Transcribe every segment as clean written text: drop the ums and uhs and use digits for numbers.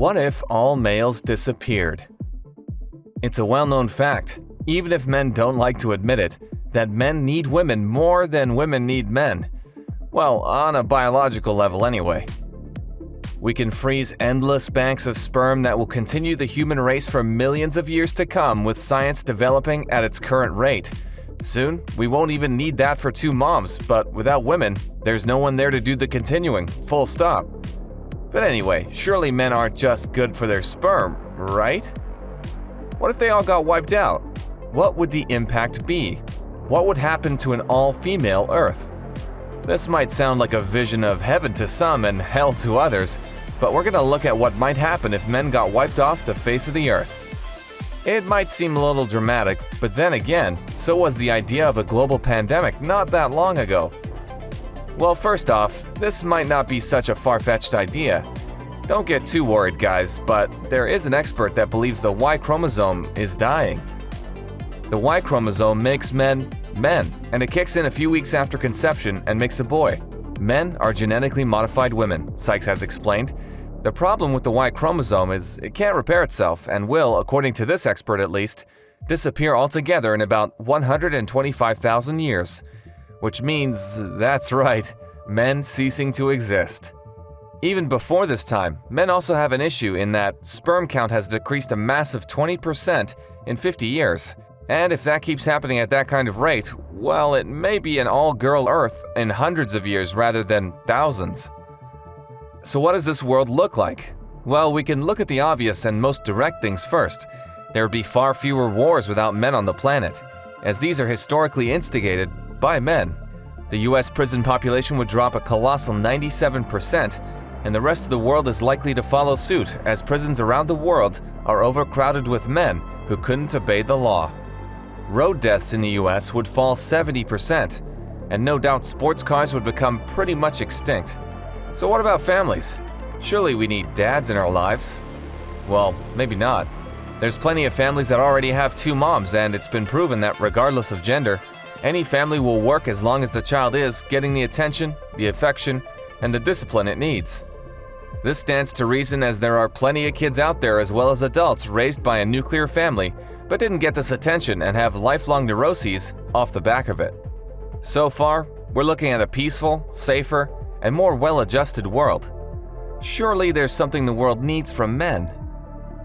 What if all males disappeared? It's a well-known fact, even if men don't like to admit it, that men need women more than women need men. Well, on a biological level anyway. We can freeze endless banks of sperm that will continue the human race for millions of years to come with science developing at its current rate. Soon, we won't even need that for two moms, but without women, there's no one there to do the continuing, full stop. But anyway, surely men aren't just good for their sperm, right? What if they all got wiped out? What would the impact be? What would happen to an all-female Earth? This might sound like a vision of heaven to some and hell to others, but we're gonna look at what might happen if men got wiped off the face of the Earth. It might seem a little dramatic, but then again, so was the idea of a global pandemic not that long ago. Well, first off, this might not be such a far-fetched idea. Don't get too worried, guys, but there is an expert that believes the Y chromosome is dying. The Y chromosome makes men, and it kicks in a few weeks after conception and makes a boy. Men are genetically modified women, Sykes has explained. The problem with the Y chromosome is it can't repair itself and will, according to this expert at least, disappear altogether in about 125,000 years. Which means, that's right, men ceasing to exist. Even before this time, men also have an issue in that sperm count has decreased a massive 20% in 50 years. And if that keeps happening at that kind of rate, well, it may be an all-girl Earth in hundreds of years rather than thousands. So what does this world look like? Well, we can look at the obvious and most direct things first. There would be far fewer wars without men on the planet, as these are historically instigated by men. The US prison population would drop a colossal 97%, and the rest of the world is likely to follow suit as prisons around the world are overcrowded with men who couldn't obey the law. Road deaths in the US would fall 70%, and no doubt sports cars would become pretty much extinct. So what about families? Surely we need dads in our lives. Well, maybe not. There's plenty of families that already have two moms, and it's been proven that regardless of gender, any family will work as long as the child is getting the attention, the affection, and the discipline it needs. This stands to reason as there are plenty of kids out there as well as adults raised by a nuclear family but didn't get this attention and have lifelong neuroses off the back of it. So far, we're looking at a peaceful, safer, and more well-adjusted world. Surely there's something the world needs from men.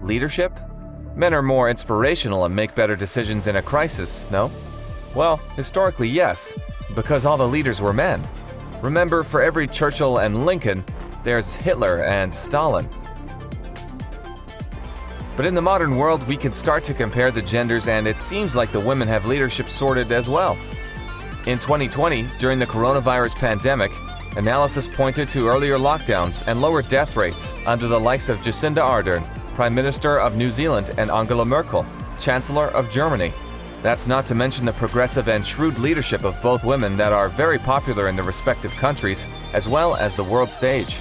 Leadership? Men are more inspirational and make better decisions in a crisis, no? Well, historically yes, because all the leaders were men. Remember, for every Churchill and Lincoln, there's Hitler and Stalin. But in the modern world, we can start to compare the genders, and it seems like the women have leadership sorted as well. In 2020, during the coronavirus pandemic, analysis pointed to earlier lockdowns and lower death rates under the likes of Jacinda Ardern, Prime Minister of New Zealand, and Angela Merkel, Chancellor of Germany. That's not to mention the progressive and shrewd leadership of both women that are very popular in their respective countries, as well as the world stage.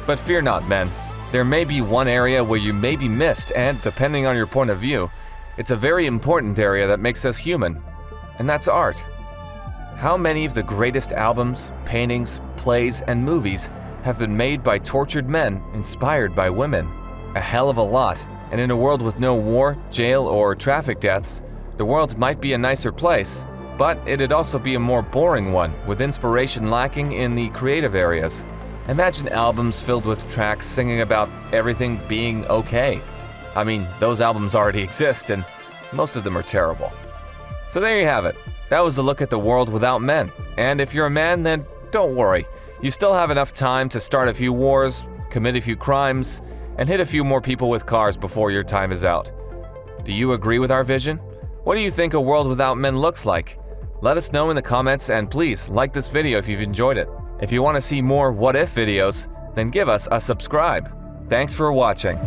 But fear not, men. There may be one area where you may be missed, and depending on your point of view, it's a very important area that makes us human, and that's art. How many of the greatest albums, paintings, plays, and movies have been made by tortured men inspired by women? A hell of a lot, and in a world with no war, jail, or traffic deaths, the world might be a nicer place, but it'd also be a more boring one, with inspiration lacking in the creative areas. Imagine albums filled with tracks singing about everything being okay. I mean, those albums already exist, and most of them are terrible. So there you have it. That was a look at the world without men. And if you're a man, then don't worry. You still have enough time to start a few wars, commit a few crimes, and hit a few more people with cars before your time is out. Do you agree with our vision? What do you think a world without men looks like? Let us know in the comments, and please like this video if you've enjoyed it. If you want to see more what if videos, then give us a subscribe. Thanks for watching.